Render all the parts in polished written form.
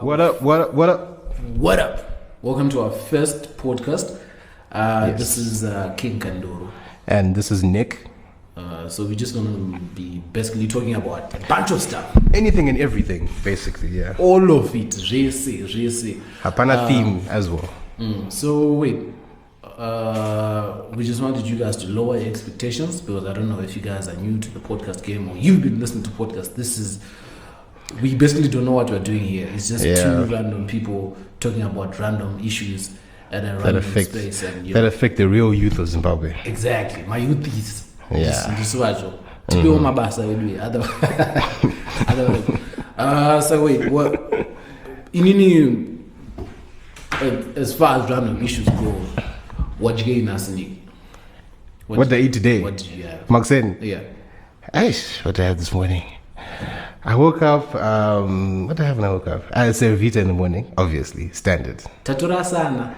What up? What up? What up? What up? Welcome to our first podcast. Yes. This is King Kandoro. And this is Nick. So we're just going to be basically talking about a bunch of stuff. Anything and everything, basically, yeah. All of it. Jesse. Hapana theme as well. So wait. We just wanted you guys to lower your expectations because I don't know if you guys are new to the podcast game or you've been listening to podcasts. We basically don't know what we're doing here. It's just two random people talking about random issues at a random space. And, that affect the real youth of Zimbabwe. Exactly. My youth is. Yeah. So wait, what? As far as random issues go, what you getting us, Nick? What did I eat today? What did you have? Maxen? Yeah. What did I have this morning? I woke up, what did I have when I woke up? I had Servita in the morning, obviously, standard. Taturasana.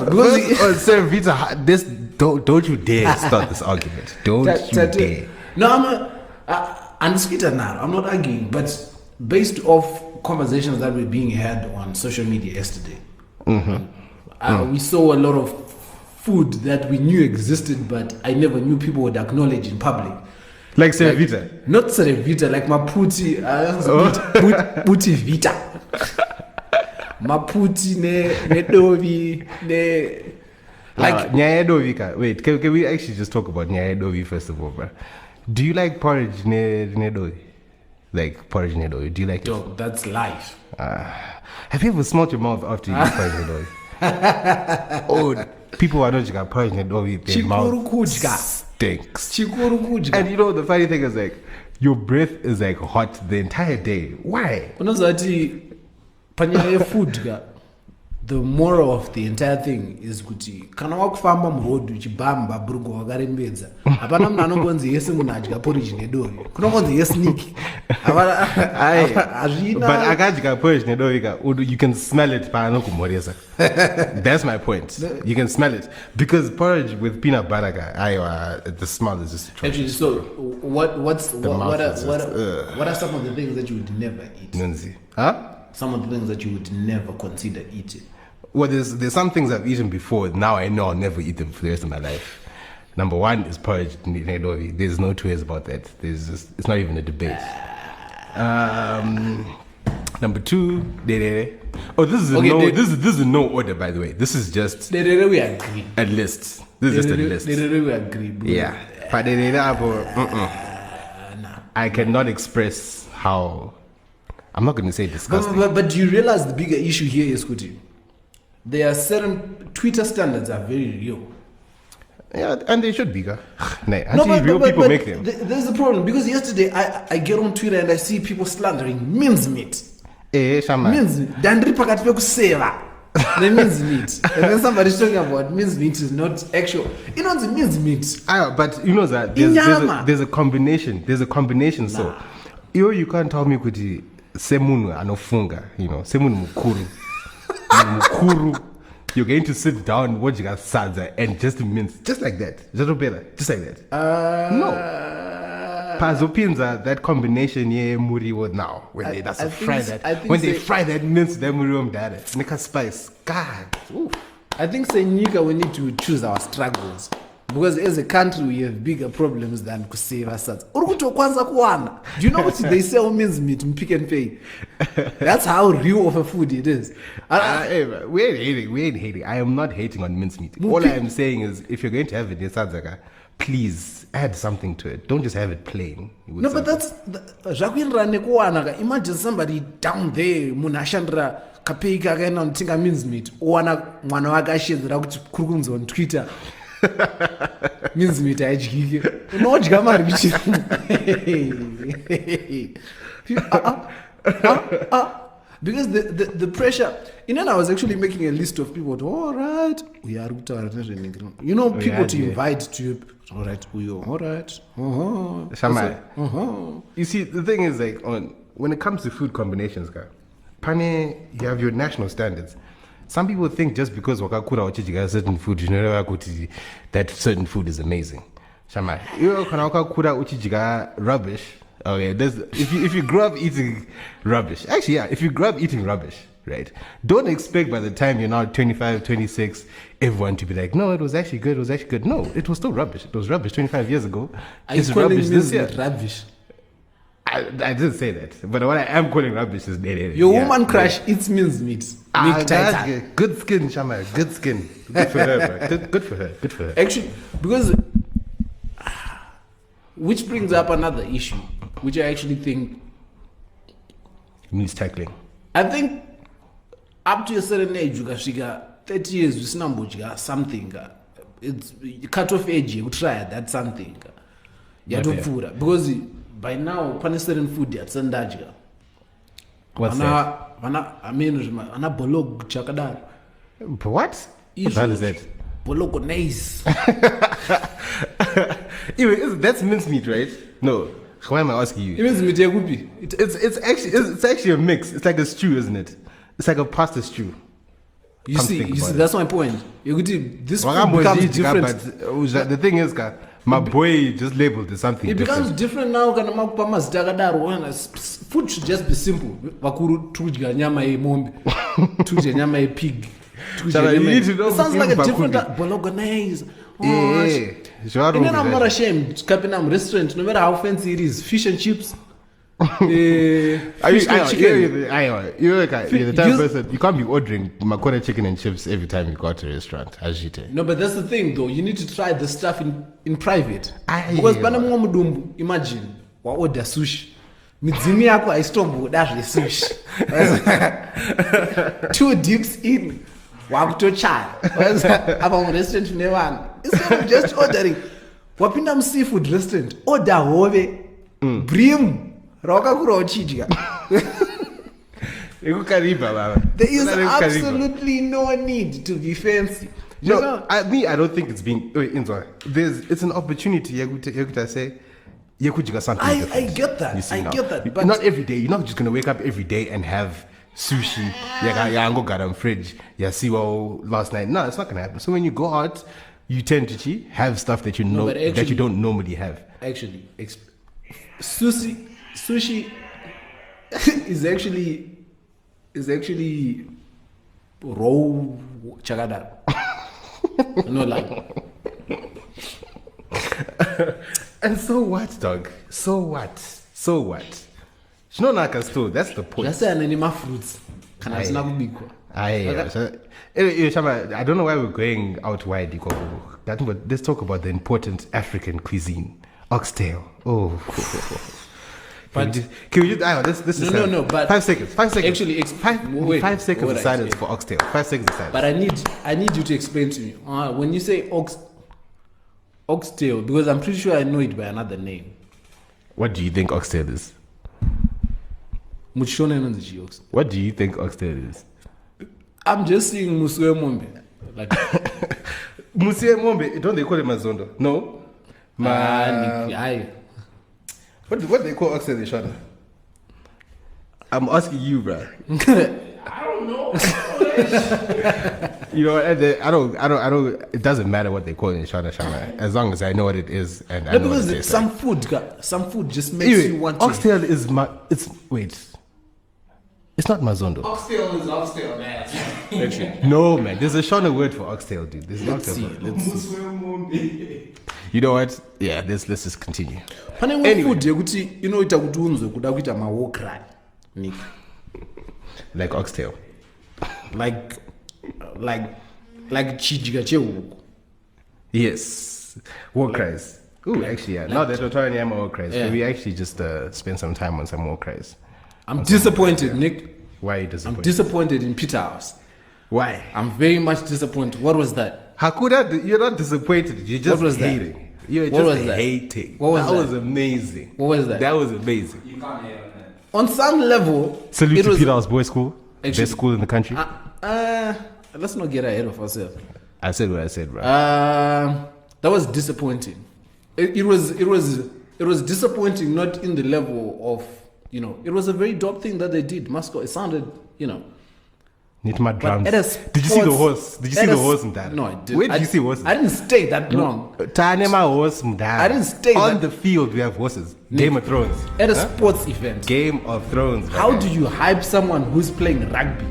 Because Servita, this, don't you dare start this argument. Don't you dare. No, I'm not arguing, but based off conversations that were being had on social media yesterday, we saw a lot of food that we knew existed, but I never knew people would acknowledge in public. Like Cervita? Not Cervita, like Maputi. Puti Vita. Maputi ne dovi ne. Like Nyaya wait, can we actually just talk about Nyaya Dovi first of all, bro? Do you like porridge ne dovi? Like porridge ne dovi? Do you like it? That's life. Have you ever smelled your mouth after you eat porridge ne dovi? Oh, people are not got porridge ne dovi. Their mouth stinks. And you know the funny thing is like your breath is like hot the entire day. Why? The moral of the entire thing is kuti kana wakufamba muroad uchibamba burgo wakarembedza hapana munhu anongonzi yese munhu adya porridge nedovi kunongonzi yesniki but akadya porridge nedovi you can smell it paanokumhoresa. That's my point. You can smell it because porridge with peanut butter the smell is just atrocious. Actually, so what are some of the things that you would never eat? Nunzi. Huh? Some of the things that you would never consider eating. Well, there's some things I've eaten before. Now I know I'll never eat them for the rest of my life. Number one is porridge nedovi. There's no two ways about that. It's not even a debate. Number two, derere. Oh, this is no order, by the way. This is just derere. We agree. A list. This is just a list. Derere, we agree. Bro. Yeah. But derere, I cannot express how. I'm not going to say disgusting. But do you realize the bigger issue here is, Kuti? There are certain Twitter standards are very real. Yeah, and they should be. Real people make them. There's a problem because yesterday I get on Twitter and I see people slandering mince meat. Mince meat. Dandri pakati pekuseva. The mince meat. And then somebody's talking about mince meat is not actual. You know the mince meat. But you know that there's a combination. There's a combination. Nah. So you can't tell me kuti semunu anofunga, semunu mukuru. Mukuru. You're going to sit down, watch your Sadza, and just mince, just like that. Just like that. No. Pazopinza, that combination, muri now. When they fry that mince, that muri dada. Nika spice. God. Oof. I think Senika, we need to choose our struggles. Because as a country, we have bigger problems than to save ourselves. Do you know what they sell mince meat in Pick and Pay? That's how real of a food it is. We ain't hating. I am not hating on mince meat. All I am saying is, if you're going to have it in Sadza, please add something to it. Don't just have it plain. No, but that's imagine somebody down there, Munashandra. Kapika again on Tinga mince meat. Mwana wakashedzera kuti kuri kunzi on Twitter. Mince meat aidyi. Unodya mari bichi. Because the pressure. I was actually making a list of people. All right, we are people to invite to. All right, all right. You see, the thing is like when it comes to food combinations, guy. Pane, you have your national standards. Some people think just because wakakura wachijiga certain food, that certain food is amazing. Shama, you kana wakakura uchijiga rubbish, Okay, if you grow up eating rubbish, actually, yeah, if you grow up eating rubbish, right, don't expect by the time you're now 25, 26, everyone to be like, no, it was actually good, No, it was still rubbish. It was rubbish 25 years ago. It's rubbish this year. Rubbish. I didn't say that, but what I am calling rubbish is your woman crush eats mincemeat. Good skin, Shama. Good skin. Good for her, bro. Good for her. Actually, because which brings up another issue, which I actually think needs tackling. I think up to a certain age, you got 30 years, you got something. It's cut off age. You try that something. You don't food because. By now, pan certain food at Sandaja. What's that? I mean, ana bolog chakadar. What? What is that? Bolog nice. That's mincemeat, right? No. Why am I asking you? It's actually a mix. It's like a stew, isn't it? It's like a pasta stew. You see, that's my point. This food becomes different. But the thing is, my boy just labeled it something. It becomes different now. Food should just be simple. Vakuru tudya nyama e mombe, tudya nyama e pig. It sounds like a different bolognese. And then I'm not ashamed. Capinam restaurant, no matter how fancy it is, fish and chips. You're the type of person, you can't be ordering makora chicken and chips every time you go to a restaurant. No, but that's the thing though. You need to try the stuff in private. Because imagine wa order sushi. Midzimi yako aistombo dash the sushi. 2 dips in. Wakutochaya. Apa restaurant nevan. Instead of just ordering. Wapinda seafood restaurant. Order hove. Brim. There is absolutely no need to be fancy. No, I don't think it's being. It's an opportunity. Say, I get that. But not every day. You're not just gonna wake up every day and have sushi. Got fridge. See last night. No, it's not gonna happen. So when you go out, you tend to have stuff that you know that you don't normally have. Actually, sushi is actually raw chagada. No lie. And so what, dog? So what? Shinonaka still, that's the point. Just say anima fruits. I don't know why we're going out wide. But let's talk about the important African cuisine. Oxtail. But can we just no, but 5 seconds. 5 seconds. Actually, 5 seconds of silence for Oxtail. 5 seconds of silence. But I need you to explain to me when you say Oxtail, because I'm pretty sure I know it by another name. What do you think Oxtail is? What do you think Oxtail is? I'm just seeing Musue Mombe. Like Musue Mombe, don't they call it Mazondo? No? What they call Oxtail in Shona? I'm asking you, bro. I don't know. I don't. It doesn't matter what they call it in Shona, as long as I know what it is and I know what it is. Some food just makes you want to. Oxtail is it's not Mazondo. Oxtail is Oxtail, man. No, man. There's a Shona word for Oxtail, dude. Let's see. You know what? Yeah, let's just continue. Anyway. Like Oxtail. Like chijiga chewu. Yes. War cries. Ooh, actually, yeah. Now that we're talking about war cries, can we actually just spend some time on some war cries? I'm disappointed, Nick. Why are you disappointed? I'm disappointed in Peter House. Why? I'm very much disappointed. What was that? Hakuda, you're not disappointed. You're just hating. You're just hating. What was that? That was amazing. What was that? That was amazing. You can't hate on that. On some level, salute to Peter House Boys School. Actually, best school in the country. Let's not get ahead of ourselves. I said what I said, bro. That was disappointing. It was disappointing, not in the level of, it was a very dope thing that they did. Mascot, it sounded, Need my drums. But Did you see the horse? Did you see the horse in that? No, I didn't. Where did you see horses? I didn't stay that long. Tanema horse mdala. I didn't stay on that- the field. We have horses. Game of Thrones. At a sports event. Game of Thrones. How man. do you hype someone who's playing rugby?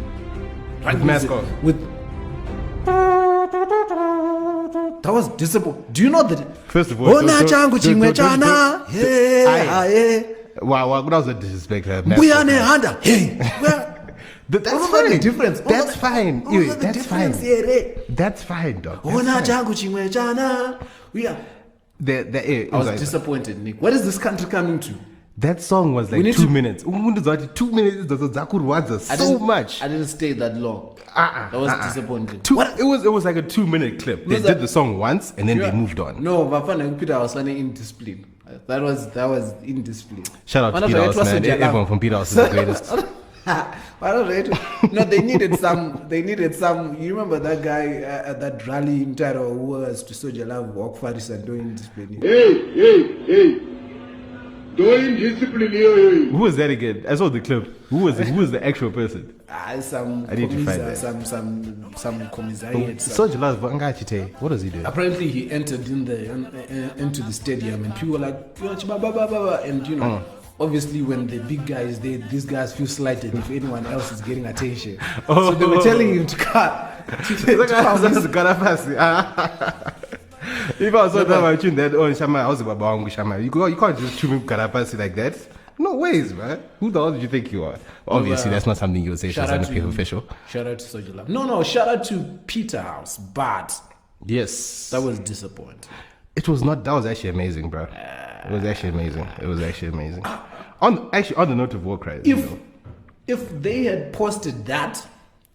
Rugby mascot. With that was disappointing. Do you know that? First of all, Ona changu chimwe chana. Hey. Wow, that was a disrespect. Buyane handa. Hey. That's What fine. the difference? That's fine. What was the That's difference fine. here? That's fine, dog. Ona That's fine. changu chimwe chana. We are. I I was disappointed, Nick. What is this country coming to? That song was We like need 2 to- minutes. 2 minutes. So much. I didn't stay that long. That was disappointing. It was like a 2-minute clip. They did the song once and then they moved on. No, Bafana Peter was running indiscipline. That was indiscipline. Shout out to Peter House, man. Everyone from Peter House is the greatest. I don't know. No, they needed some. You remember that guy at that rally in Taro who was to Soldier Love walk Faris and doing discipline. Hey. Doing discipline here. Who was that again? I saw the clip. Who was the actual person? Some I need to find that. some commissariat. Soja Love, what does he do? Apparently, he entered into the stadium, and people were like, and you know. Obviously, when the big guys, these guys feel slighted if anyone else is getting attention. So they were telling him to cut. If I was talking about you that, oh, Shama, I was about Bawangu Shama. You can't just chew me Karapasi like that. No ways, man. Who the hell did you think you are? Obviously, that's not something you would say to an official. Shout out to Soja Love. No, shout out to Peter House, but yes, that was disappointing. It was not. That was actually amazing, bro. It was actually amazing. On the note of war cries, If they had posted that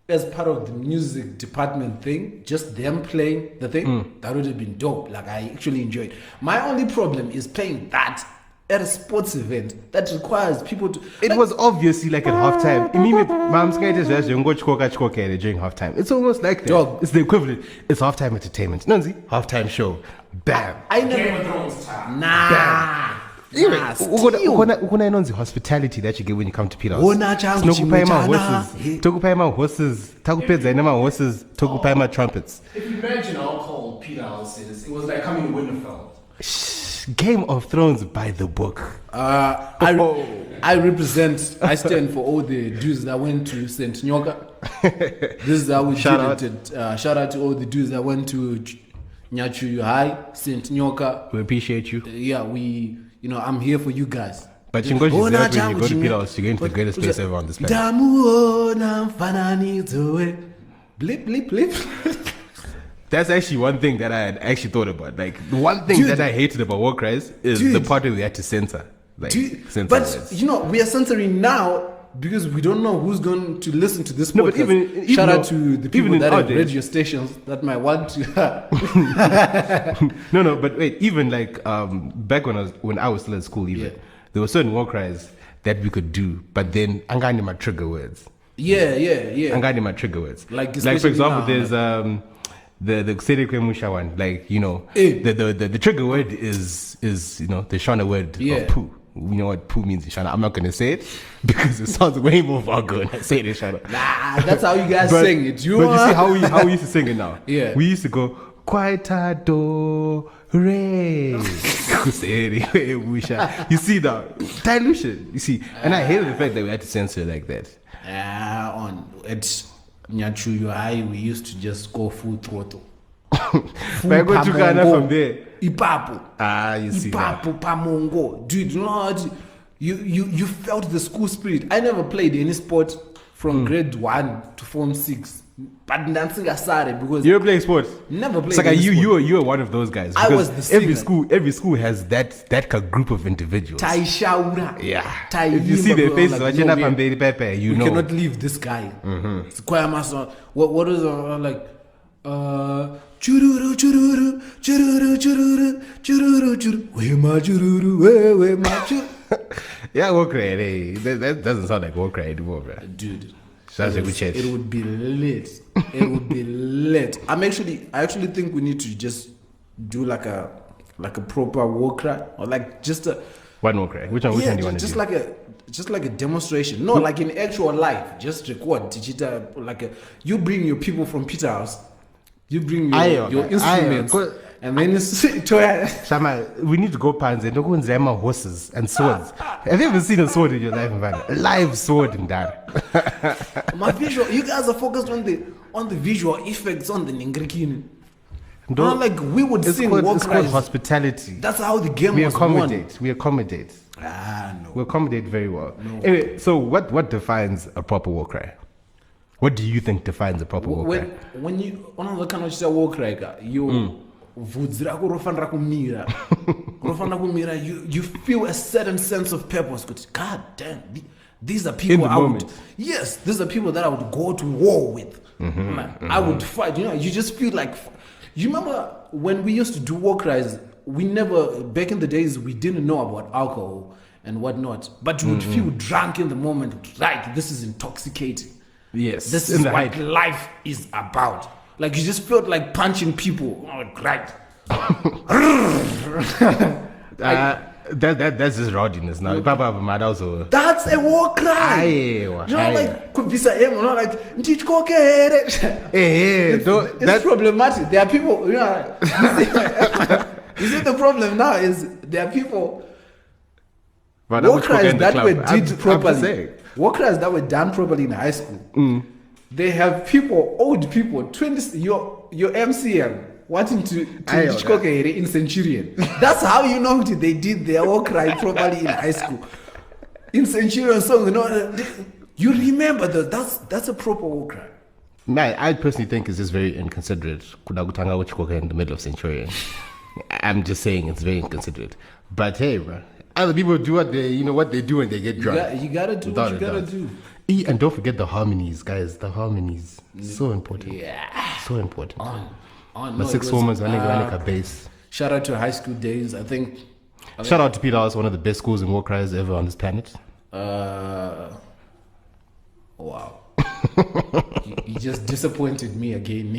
as part of the music department thing, just them playing the thing, that would have been dope. Like, I actually enjoyed. My only problem is playing that at a sports event that requires people to. It was obviously like at halftime. During halftime. It's almost like that. Dog. It's the equivalent. It's halftime entertainment. Nanzi, halftime show. Bam. I never. Game of Thrones time. Nah. Ukona inonzi hospitality that you get when you come to Peter House. Tokupayama horses, Tokupayama trumpets. If you imagine how cold Peter House is, it was like coming to Winterfell. Game of Thrones by the book. I stand for all the dudes that went to St. Nyoka. This is how we Shout did it. Shout out to all the dudes that went to Nyachuyu High, St. Nyoka. We appreciate you. Yeah, I'm here for you guys. But you go to when you go to Peter House, you go into the greatest place ever on this planet. Blip, blip, blip. That's actually one thing that I had actually thought about. Like, the one thing that I hated about War Cries is the part where we had to censor. Like, censor words. We are censoring now because we don't know who's going to listen to this No, but podcast. even Shout though- out to the people even that have nowadays- radio stations that might want to. No, but wait, even like back when I was still at school, even there were certain War Cries that we could do, but then angani my trigger words. Yeah. Angani my trigger words. Like for especially example, now, there's the Kusere Musha one. Like, the trigger word is the Shona word of poo. You know what poo means in Shona. I'm not gonna say it because it sounds way more vulgar when I say it in Shona. Nah, that's how you guys sing it. But you see how we used to sing it now. Yeah. We used to go Kwaita do re. You see the dilution. You see, and I hated the fact that we had to censor it like that. At Nyachuyu High, we used to just go full throttle. But go to Ghana from there. Ipapo. You see that. Ipapo pamongo. Dude, you know what? You felt the school spirit. I never played any sport from grade 1 to form 6. But dancing aside because You ever playing sports? never played. It's like any sport. you were one of those guys. I was because the singer. every school has that group of individuals. Taishaura. Yeah. If you see their faces, like, you we know. cannot leave this guy. It's quite a mass. What is like? Chururu chururu chururu chururu chururu chururu. Where my chururu? Where my chururu? Yeah, War Cry. Hey, that doesn't sound like War Cry anymore, bro. Dude. Sounds like a church. It would be lit. It would be lit. I actually think we need to just do like a proper war cry or like just a One War Cry. Which one do you want to do? just like a demonstration. No, like in actual life, just record. Tichita, like you bring your people from Peter House, you bring your instruments, and then Shama, we need to go pans and go and zama horses and swords. Have you ever seen a sword in your life, man? A live sword in that. My visual, you guys are focused on the visual effects on the Ningrikin. No, like we would sing. It's called hospitality. That's how the game we was accommodate. won. We accommodate. No. We accommodate very well. No. Anyway, so what defines a proper war cry? What do you think defines a proper war cry? When you on the kind of war cry, you you feel a certain sense of purpose. God damn, these are people these are people that I would go to war with. I would fight. You just feel like. You remember when we used to do war cries? We never, back in the days, we didn't know about alcohol and whatnot, but you would feel drunk in the moment. Right, this is intoxicating. Yes, this is what life is about. Like you just felt like punching people. Right. That's just rowdiness now. That's a war cry. Like kubisa emo, like it's problematic. There are people. You see, the problem now is there are people. War cries that were did properly. War cries that were done properly in high school. They have people, old people, 20. Your MCM. Wanting to in Centurion. That's how you know they did their war cry properly in high school. In Centurion song, you remember that's a proper war cry. Man, I personally think it's just very inconsiderate. In the middle of Centurion. I'm just saying it's very inconsiderate. But hey, bro, other people do what they do and they get drunk. You gotta do what you gotta do. And don't forget the harmonies, guys. The harmonies. So important. Yeah. So important. No, 6 women running a base. Shout out to high school days. I think. Shout out to Peter House, one of the best schools in war cries ever on this planet. Wow. you just disappointed me again.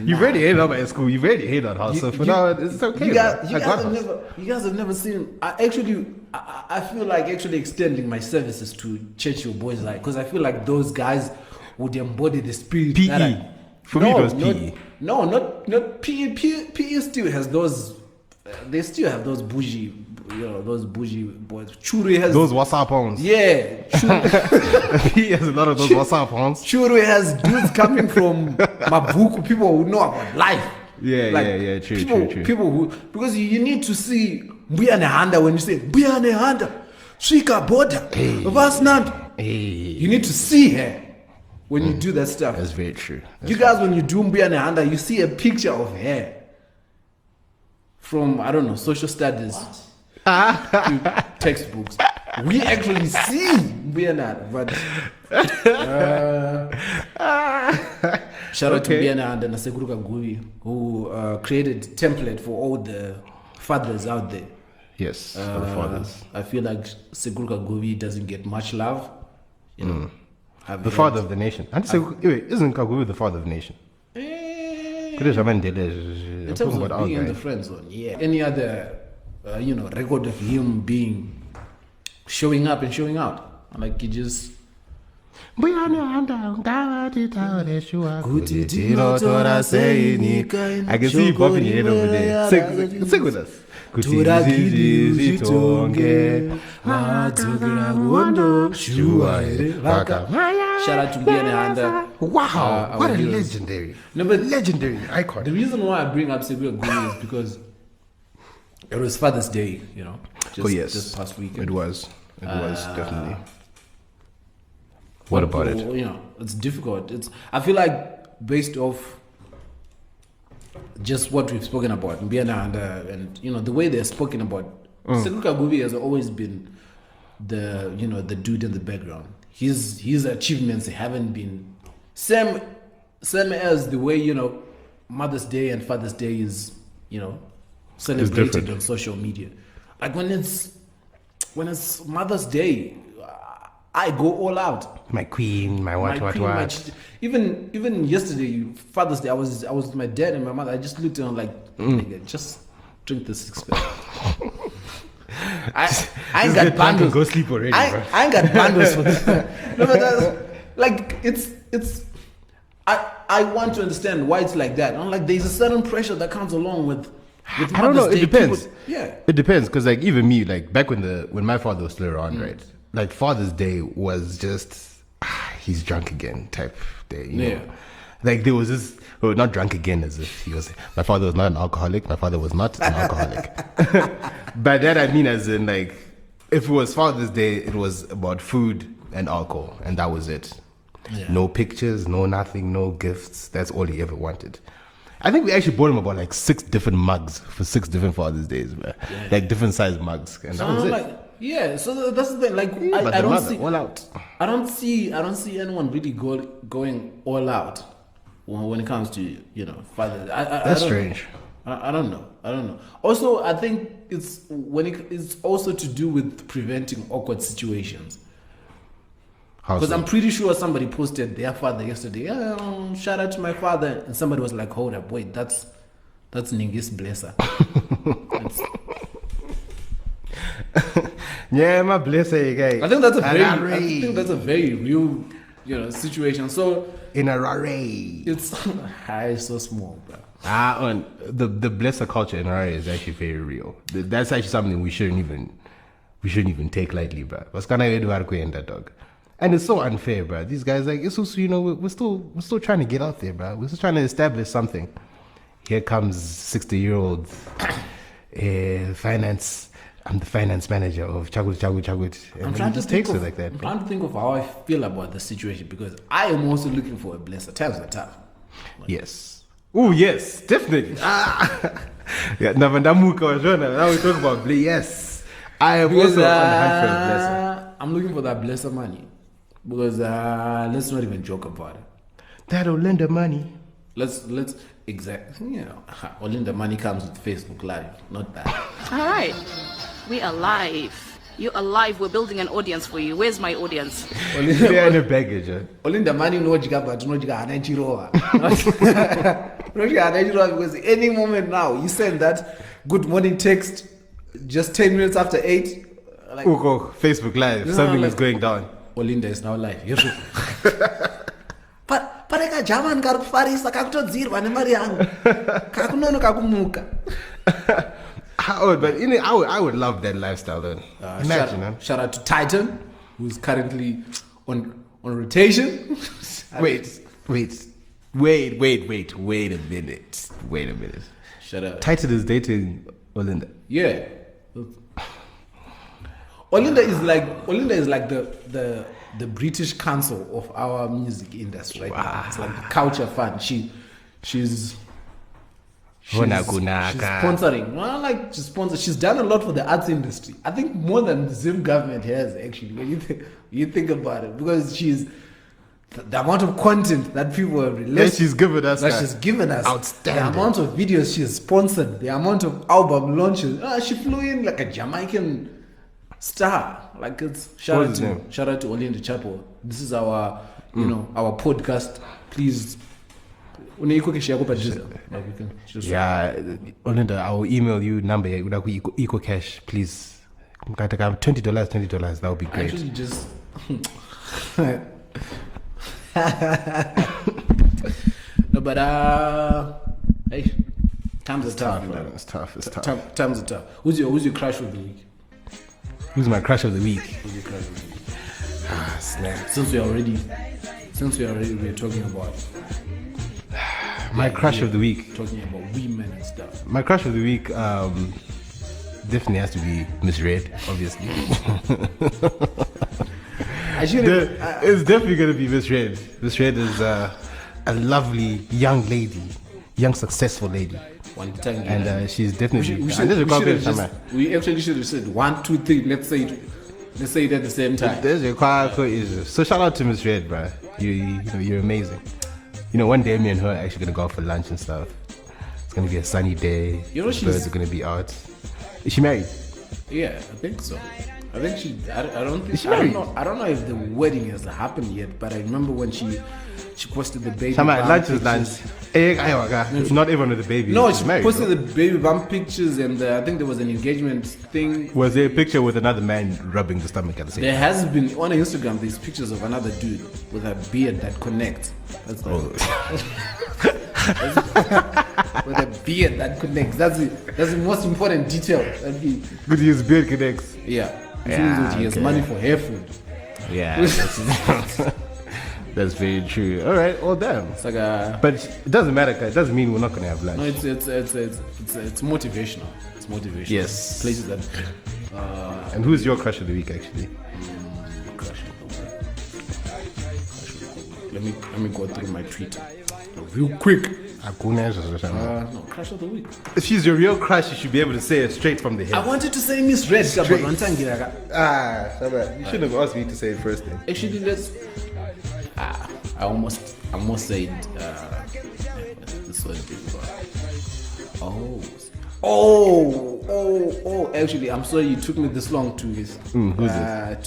You've already hated on my school. You've already hated on House. So for now, it's okay. You guys have never seen. I feel like actually extending my services to Churchill Boys, like, because I feel like those guys would embody the spirit. PE. For me, it was PE. No, not PE. PE still has those. They still have those bougie, those bougie boys. Churi has those WhatsApp phones. Yeah, PE has a lot of those WhatsApp phones. Churi has dudes coming from Mabuku, people who know about life. Yeah, true. People who, because you need to see Mbuya Nehanda when you say Mbuya Nehanda, Shika Boda, Vasnand. You need to see her. When you do that stuff. That's very true. You guys, when you do Mbuya Nehanda, you see a picture of her from, I don't know, social studies textbooks. We actually see Mbuya Nehanda, but shout out to Mbuya Nehanda and Seguruka Guvi, who created a template for all the fathers out there. Yes, for the fathers. I feel like Seguruka Guvi doesn't get much love. The father of the nation. Isn't Kaguvi the father of the nation? In terms of being in the friend zone, yeah. Any other, record of him showing up and showing out, like he just. I can see you bobbing your head over there. Sing with us. Shout out to Nehanda. Wow, what a legendary. No, but legendary icon. The reason why I bring up Seguruka Guvi is because it was Father's Day, just past weekend. It was definitely. What about it? It's difficult. I feel like based off just what we've spoken about, Mbuya Nehanda, and the way they're spoken about, Seguruka Guvi has always been the dude in the background. His achievements haven't been same as the way Mother's Day and Father's Day is celebrated on social media. Like when it's Mother's Day, I go all out. My queen, my what. Even yesterday, Father's Day, I was with my dad and my mother. I just looked at them like, nigga, just drink the 6-pack. I ain't got bundles. Go sleep already, bro. I ain't got bundles for this. No, but like it's. I want to understand why it's like that. I'm like, there's a certain pressure that comes along with I don't know. It depends. Yeah, it depends because like even me, like back when my father was still around, right? Like Father's Day was just he's drunk again type day. You know? Like there was this. Well, not drunk again as if he was. My father was not an alcoholic. My father was not an alcoholic. By that I mean as in like, if it was Father's Day, it was about food and alcohol, and that was it. Yeah. No pictures, no nothing, no gifts. That's all he ever wanted. I think we actually bought him about like 6 different mugs for 6 different Father's Days, man. Yeah. Like different size mugs, and that was it. Like, yeah, so that's the thing. Like, yeah, I don't see all out. I don't see anyone really going all out when it comes to Father's Day. That's strange. I don't know. Also, I think it's also to do with preventing awkward situations. Because I'm pretty sure somebody posted their father yesterday. Shout out to my father, and somebody was like, "Hold up, wait, that's Ningis Blesser." Yeah, my blesser guy. I think that's a very real, situation. So in a rarray, it's so small, bro. On the blesser culture in Harare is actually very real. That's actually something we shouldn't even take lightly, bro. What's gonna do that dog? And it's so unfair, bro. These guys, like, it's also, we're still trying to get out there, bro. We're still trying to establish something. Here comes 60-year-old finance. I'm the finance manager of Chagut. And it just takes it like that. I'm trying to think of how I feel about the situation because I am also looking for a blesser. Times are tough. Yes. Oh, yes, definitely. Yeah, now we talk about yes. I am also on the hunt for a blesser. I'm looking for that blesser money. Because let's not even joke about it. That'll lend the money. Let's exactly. All the money comes with Facebook Live, not that. All right, we are live. You are live. We're building an audience for you. Where's my audience? They're in the baggage. All the money no jiga but no jiga anechiro. Because any moment now you send that good morning text just 10 minutes after 8. Like, Facebook Live. Something is going down. Olinda is now live. But I got German car Farisa kakutodzirwa nemari yangu. Kakunono kakumuka. But I would love that lifestyle though. Imagine, shout out to Titan, who's currently on rotation. Wait a minute. Shut up. Titan is dating Olinda. Yeah. Olinda is like the British Council of our music industry right now. It's like the culture fund. She's sponsoring. Well, like she's sponsored. She's done a lot for the arts industry. I think more than the Zim government has actually. When you think about it, because she's the amount of content that people have released. She's given us. Outstanding. The amount of videos she's sponsored. The amount of album launches. She flew in like a Jamaican star. Like it's shout out to Olinda Chapo. This is our our podcast. Please. Yeah, Olinda, I will email you number eco cash, please. $20, that would be great. Actually, just no, but hey, times are tough. Man. It's tough. Times are tough. Who's your crush of the week? Who's my crush of the week? Who's your crush of the week? Snap. Since we are talking about my crush of the week. Talking about women and stuff. My crush of the week definitely has to be Miss Red, obviously. It's definitely going to be Miss Red. Miss Red is a lovely young lady, young successful lady. And she's definitely. We actually should have said 1, 2, 3. Let's say it at the same time. So shout out to Miss Red, bro. You're amazing. One day me and her are actually gonna go out for lunch and stuff. It's gonna be a sunny day. The birds are gonna be out. Is she married? Yeah, I think so. I think she. I don't think. Is she I don't married? know. I don't know if the wedding has happened yet. But I remember when she posted the baby. Shama, bump lunch is pictures. lunch. Not even with the baby. No, She's she married, posted bro. the baby bump pictures, and I think there was an engagement thing. Was there a picture with another man rubbing the stomach at the same There has been on Instagram. There's pictures of another dude with a beard that connects. That's the, with a beard that connects. That's the most important detail. That'd be, Good use beard connects. yeah. It Yeah, means that he has okay. money for hair food. Yeah. That's very true. all right, well damn. It's like a. But it doesn't matter, 'cause it doesn't mean we're not gonna have lunch. No, it's motivational. It's motivational. Yes. Places that And who's your crush of the week actually? crush it. Let me go through my Twitter real quick. Hakuna. No, crush of the week. If she's your real crush, you should be able to say it straight from the head. I wanted to say Miss Red, but Straight. one time you You shouldn't have asked me to say it first then. actually let's. I almost said this was before. Oh! Actually, I'm sorry you took me this long to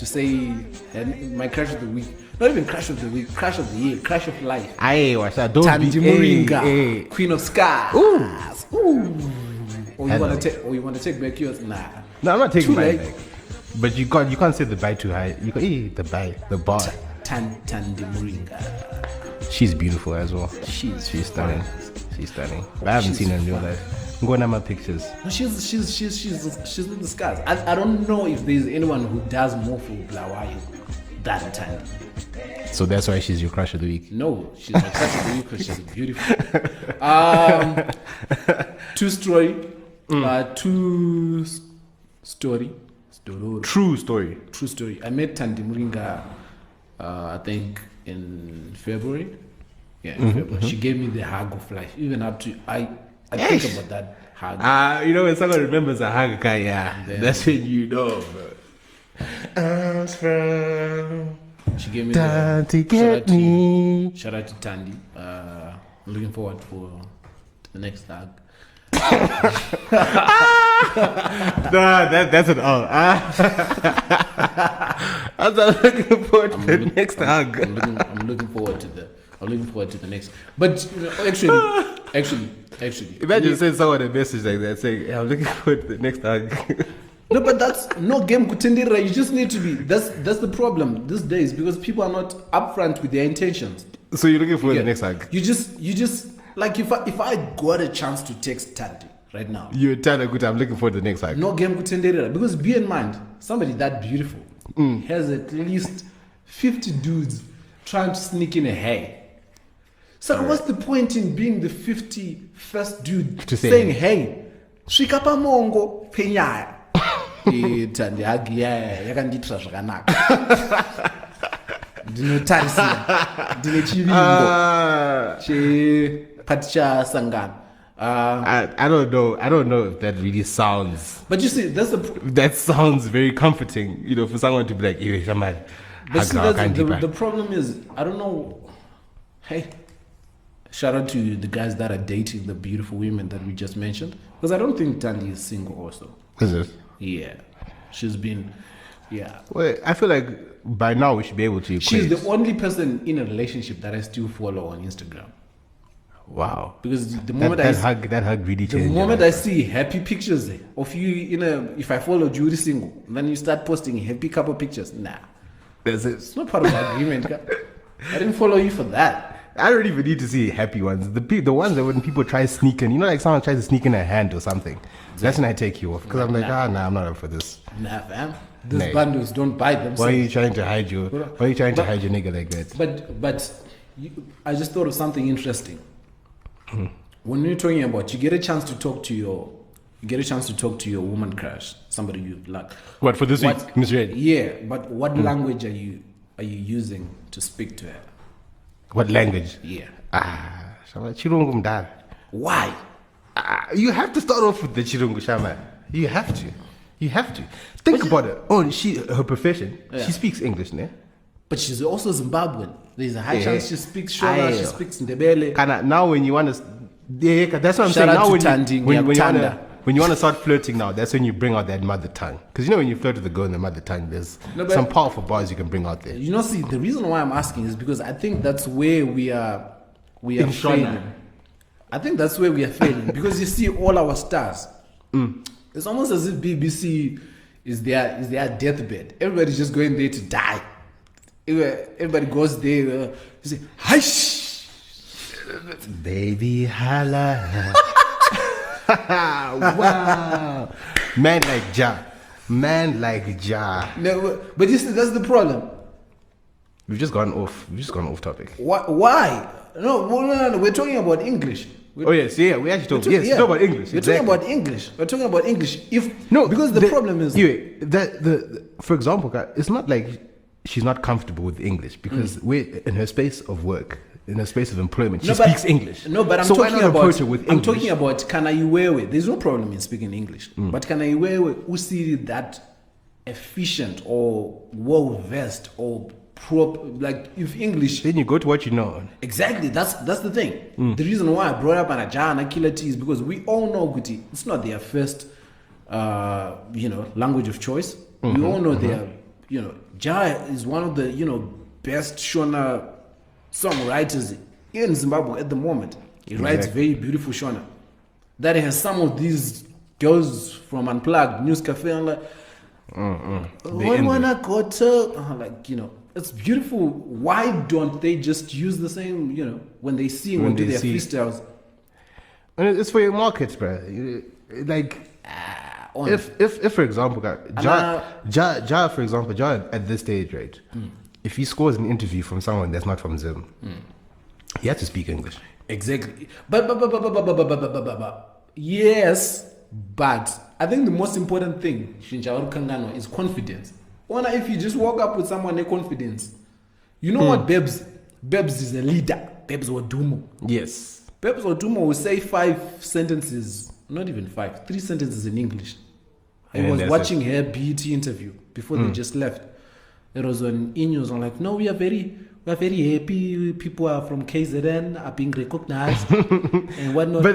say my crush of the week. Not even crush of the week, crush of the year, crush of life. Aye, what's that? Don't Tandy be Moringa, Queen of Ska. Ooh. Or you wanna take back yours? Nah. No, I'm not taking Too mine late. back. But you can't say the buy too high. You go the bar. Tandy Moringa. She's beautiful as well. She's stunning. She's stunning. But I haven't seen her in real life. I'm going to my pictures. No, she's with the scars. I don't know if there's anyone who does more for Blawayo than Tandy. So that's why she's your crush of the week. No, she's my crush of the week because she's beautiful. True story. True story. True story. I met Tandy Moringa, I think in February. Yeah, in February. She gave me the hug of life. Even up to I think about that hug. You know when someone remembers a hug, that's when you know, bro. She gave me Time the to get me. shout out to Tandy. I'm looking forward to the next hug. That's an all. I'm looking forward to the next hug. I'm looking forward to the next. But actually, Imagine sending someone a message like that saying, I'm looking forward to the next hug. no, but that's no game kutendera. You just need to be. That's the problem these days because people are not upfront with their intentions. So you're looking for the next hug? You just like if I got a chance to text Tandy right now. You're telling a good I'm looking for the next hug. No game kutendera because be in mind somebody that beautiful has at least 50 dudes trying to sneak in a hey. So what's the point in being the 51st dude To say saying hey? Swika pa mongo penyaya. Tandy hagi yakanditra zvakanaka. Ndinotarisira ndine chivimbo chepati chasangana. I don't know if that really sounds. But you see, That sounds very comforting, for someone to be like, "Hey, somebody." but see, the problem is, I don't know. Hey, shout out to the guys that are dating the beautiful women that we just mentioned, because I don't think Tandy is single also. Is it? Yeah, she's been, yeah. Well, I feel like by now we should be able to equate. She's the only person in a relationship that I still follow on Instagram. Wow. Because the moment that hug really the changed. moment I see happy pictures of you if I follow Judy single, then you start posting happy couple pictures. Nah, it's not part of the agreement. I didn't follow you for that. I don't even need to see happy ones. The ones that when people try sneaking, like someone tries to sneak in a hand or something. That's when I take you off because I'm like, I'm not up for this. Nah, fam. These bundles don't buy themselves. Why are you trying to hide your nigga like that? But I just thought of something interesting. When you're talking about you get a chance to talk to your woman crush, somebody you like. What for this week, Miss Red? Yeah, but what language are you using to speak to her? What language? Yeah. Chirungu mdala. Why? You have to start off with the Chirungu Shama. You have to. Think about it. Her profession. Yeah. She speaks English, ne? But she's also Zimbabwean. There's a high chance she speaks Shona, Aye. she speaks Ndebele. Now when you want to, that's what I'm Shout saying. out Now to Tandy, when you want to, when you want to start flirting now, that's when you bring out that mother tongue. Because you know when you flirt with a girl in the mother tongue, there's some powerful bars you can bring out there. You know, see, the reason why I'm asking is because I think that's where we are failing. I think that's where we are failing because you see all our stars. It's almost as if BBC is their deathbed. Everybody's just going there to die. Everybody goes there. You say, "Hush, baby, holla." Wow, man like Ja. No, but you see, that's the problem. We've just gone off topic. Why? No, we're talking about English. We actually talk. Yes, talk about English. We're talking about English. Because the problem is for example, it's not like she's not comfortable with English because we're in her space of work, in her space of employment. She speaks English. No, but I'm talking about Kanaiwewe. There's no problem in speaking English, but Kanaiwewe who see that efficient or well versed or like if English, then you go to what you know. Exactly, that's the thing. The reason why I brought up Anaja and Akila T is because we all know Guti, it's not their first language of choice. We all know their Ja is one of the best Shona songwriters in Zimbabwe at the moment. He writes very beautiful Shona that has some of these girls from Unplugged, News Cafe, and like when wanna go to it's beautiful. Why don't they just use the same, when they sing or do their freestyles? And it's for your markets, bro. Like, if for example, Ja, for example, Ja at this stage, right? If he scores an interview from someone that's not from Zim, he has to speak English. Exactly. But yes, but I think the most important thing, Shinjawaru Kangano, is confidence. If you just walk up with someone with confidence, you know what, Bebs is a leader. Bebs Wadumo. Yes. Bebs Wadumo will say 5 sentences, not even 5, 3 sentences in English. I was watching her BET interview before they just left. It was on E-News. I'm like, no, we are very happy. People are from KZN are being recognized and whatnot.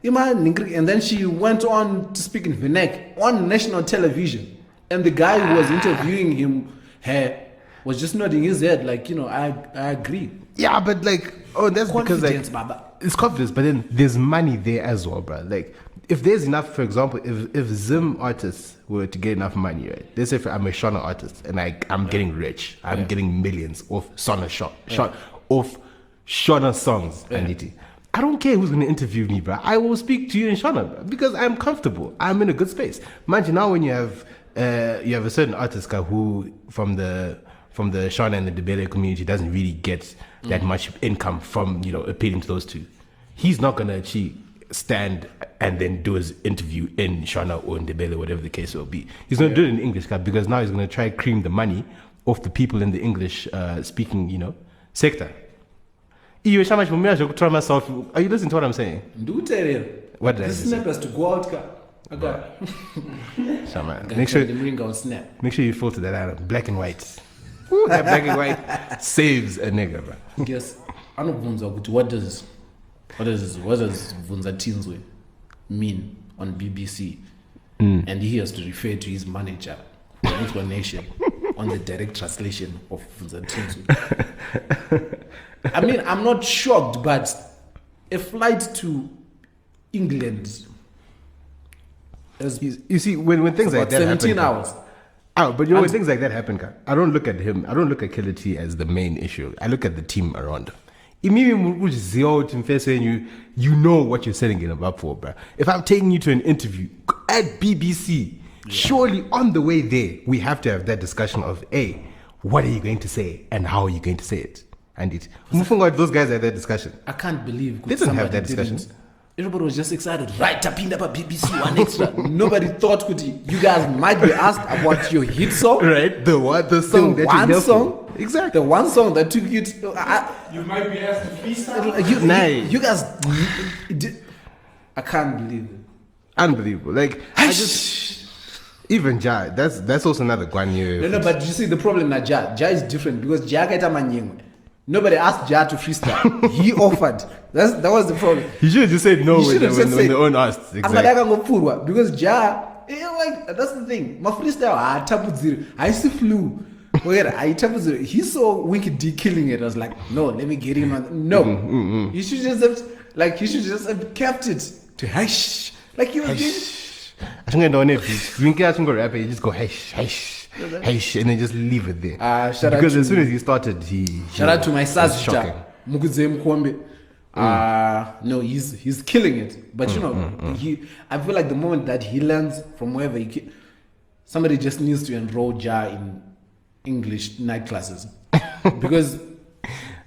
And then she went on to speak in Vinek on national television, and the guy who was interviewing her was just nodding his head like, I agree. Yeah, but that's because Baba. It's confidence, but then there's money there as well, bro. Like, if there's enough, for example, if Zim artists were to get enough money, right? Let's say I'm a Shona artist and I'm getting rich, I'm getting millions off off Shona songs, Aniti. I don't care who's going to interview me, bro. I will speak to you in Shona, bro, because I'm comfortable. I'm in a good space. Imagine now when you have a certain artist who from the Shona and the Debele community doesn't really get that much income from appealing to those two. He's not going to actually stand and then do his interview in Shona or in Debele, whatever the case will be. He's going to do it in English because now he's going to try to cream the money off the people in the English speaking sector. Are you listening to what I'm saying? What did I say? Snap has to go out. Make sure you filter that out. Black and white. Ooh, that black and white saves a nigga, bro. Yes. What does Vunza Tinswe mean on BBC? And he has to refer to his manager for explanation on the direct translation of Vunza Tinswe. I mean, I'm not shocked, but a flight to England, you see, when things like that 17 happen, hours. But when things like that happen, I don't look at him. I don't look at Killer T as the main issue. I look at the team around him. You know what you're setting it up for, bro. If I'm taking you to an interview at BBC, surely on the way there, we have to have that discussion of, hey, what are you going to say and how are you going to say it? And those guys had that discussion. I can't believe they didn't have that discussion. Everybody was just excited. Right, tapping up a BBC one extra. Nobody thought you guys might be asked about your hit song. Right, the song. Exactly. The one song that took you to... you might be asked to freestyle. You guys... I can't believe it. Unbelievable. Like, even Ja, that's also another Guan Yu. No, but you see the problem that Ja is different because Ja kaita manyengwe. Nobody asked Ja to freestyle. He offered. That was the problem. He should have just said no when they own asked. Exactly. Because Ja, like that's the thing. My freestyle, I see flew. He saw Winky D killing it. I was like, no, let me get him on. No, he should just have kept it to hash. Like he was doing. I think I don't know if Winky hasn't got rapper. You just go hash, and then just leave it there. Because as soon as he started, shout out to my Sadza Father. No, he's killing it. But I feel like the moment that he learns from wherever somebody just needs to enroll Ja in English night classes. because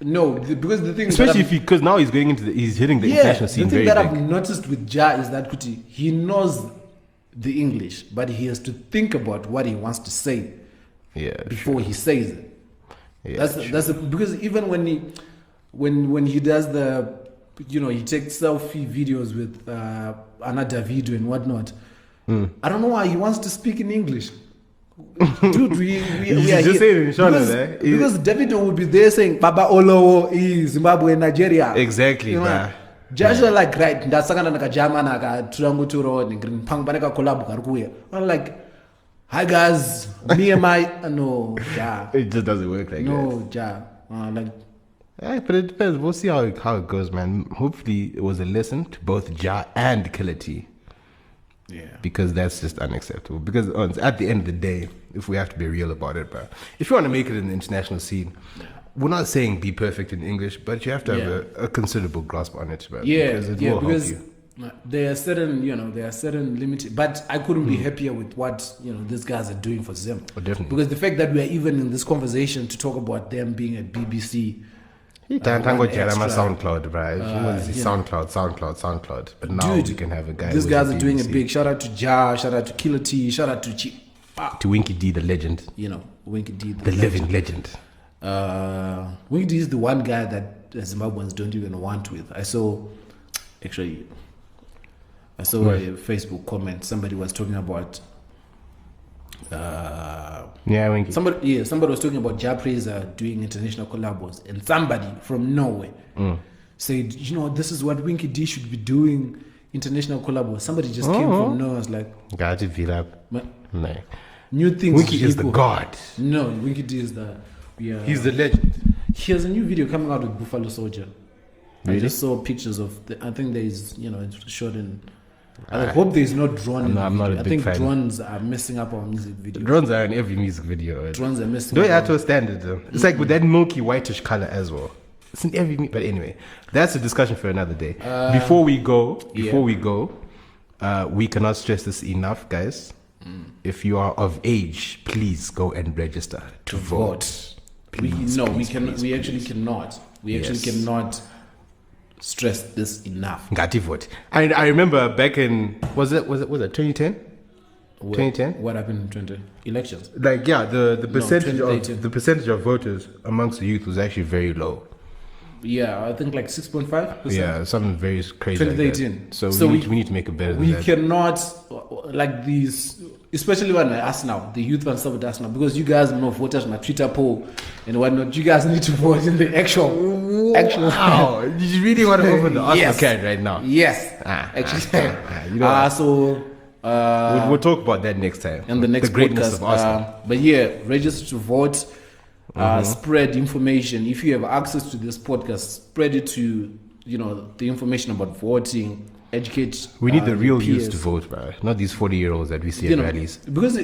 the thing, especially because now he's going he's hitting the international scene. The thing very that big. I've noticed with Ja is that he knows the English, but he has to think about what he wants to say before he says it. Yeah, that's because even when he does he takes selfie videos with another video and whatnot. I don't know why he wants to speak in English. Dude, we are just here. Because Davido would be there saying Baba Olowo is Zimbabwe, Nigeria. Exactly, man. Joshua like right, ndasangana nakajama nakatulanguturo ningrimpangbaneka collab karukuya. I'm like, hi guys, me and my no, Ja. It just doesn't work like that. No, Ja. But it depends. We'll see how it goes, man. Hopefully, it was a lesson to both Ja and Killer T. Yeah. Because that's just unacceptable. Because at the end of the day, if we have to be real about it, but if you want to make it in the international scene, we're not saying be perfect in English, but you have to have a considerable grasp on it, but because it will help you. There are certain limited, but I couldn't be happier with what these guys are doing for Zim. Oh, definitely. Because the fact that we are even in this conversation to talk about them being at BBC. SoundCloud, right? SoundCloud. But now we can have a guy. These guys are doing a big shout out to Ja, shout out to Killer T, shout out to Winky D, the legend. Winky D, the living legend. Winky D is the one guy that Zimbabweans don't even want with. I saw a Facebook comment. Somebody was talking about. Winky. Somebody was talking about Ja Praiser doing international collabos, and somebody from Norway said, this is what Winky D should be doing, international collabos. Somebody just came from Norway. I was like, got to feel up. No. New things. Winky is the god. No, Winky D is he's the legend. He has a new video coming out with Buffalo Soldier. Really? I just saw pictures of I think there's it's shot in. I hope there's no drone. I'm not a big fan. I think drones are messing up our music video. Drones are in every music video. Drones are messing up. Don't you have to standard though. It's like with that milky whitish color as well. It's in every. But anyway, that's a discussion for another day. Before we go, we cannot stress this enough, guys. If you are of age, please go and register to vote. Please, we actually cannot. We actually cannot stress this enough. Ngati vote. I remember back in was it 2010? 2010? What happened in 2010? Elections? Like the percentage of voters amongst the youth was actually very low. Yeah, I think like 6.5%. Yeah, something very crazy. 2018. Like that. So we need to make it better than that. We cannot like these, especially when us now, the youth and stuff with us now, because you guys know voters on a Twitter poll and whatnot. You guys need to vote in the actual. Wow, you really want to open the Arsenal can right now? Yes, actually. We'll talk about that next time. And the next greatness podcast. Of Arsenal. But register to vote. Spread information. If you have access to this podcast, spread it to the information about voting. Educate. We need the real youth to vote, bro. Not these 40-year-olds that we see at rallies. Because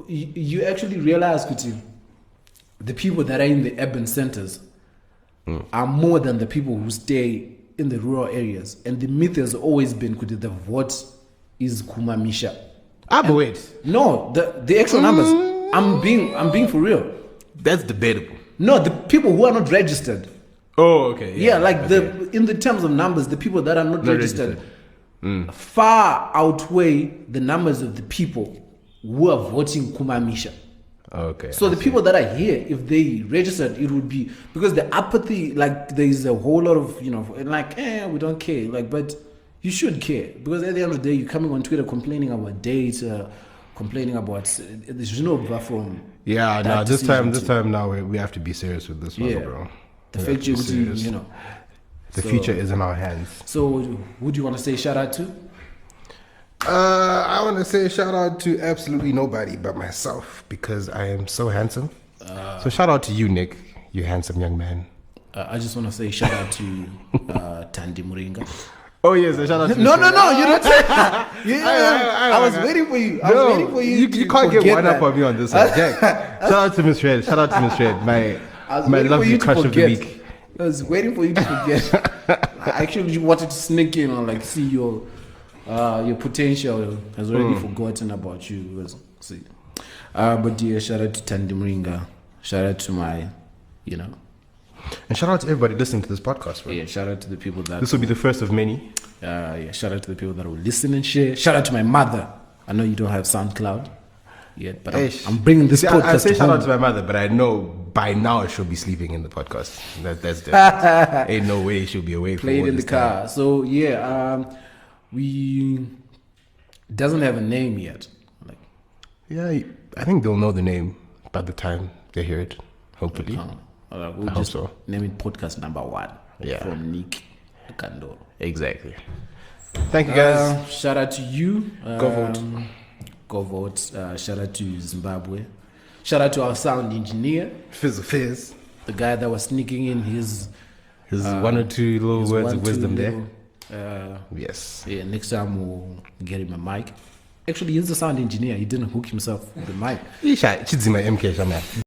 you actually realize, Kuti, the people that are in the urban centers are more than the people who stay in the rural areas. And the myth has always been, Kuti, the vote is kumamisha. But wait. No, the actual numbers. I'm being for real. That's debatable. No, the people who are not registered. Oh, okay. Yeah, in the terms of numbers, the people that are not registered far outweigh the numbers of the people who are voting kumamisha. Okay. So the people that are here, if they registered, it would be because the apathy, like there is a whole lot of we don't care, but you should care, because at the end of the day, you're coming on Twitter complaining about data, complaining about there's no from. Yeah, no, this time now we have to be serious with this one, bro. The fact you know. The future is in our hands. So, who do you want to say shout out to? I want to say shout out to absolutely nobody but myself because I am so handsome. So shout out to you, Nick, you handsome young man. I just want to say shout out to Tandi Muringa. Oh yes, a shout out to No, you're not saying I was waiting for you. I was waiting for you. You can't get one up on me on this one, Jack. Shout out to Miss Red. Shout out to Miss Red. My lovely crush of the week. I was waiting for you to forget. I actually wanted to sneak in and like see your potential. Has already forgotten about you. See, but yeah, shout out to Tandi Muringa. Shout out to my, and shout out to everybody listening to this podcast, bro. Yeah, shout out to the people that this will be the first of many. Yeah, shout out to the people that will listen and share. Shout out to my mother. I know you don't have SoundCloud yet, but I'm bringing this podcast. I say shout out to my mother, but I know by now she'll be sleeping in the podcast. That's definitely ain't no way she'll be awake. Play it in the car. Time. So yeah, we doesn't have a name yet. I think they'll know the name by the time they hear it. Hopefully, we'll just name it podcast number 1. Yeah, from Nick Kando. Exactly. Thank you guys. Shout out to you. Go vote. Go vote. Shout out to Zimbabwe. Shout out to our sound engineer. Fizz. The guy that was sneaking in his one or two little words of wisdom there. Yes. Yeah, next time we'll get him a mic. Actually, he's the sound engineer. He didn't hook himself with the mic. Chizima MK,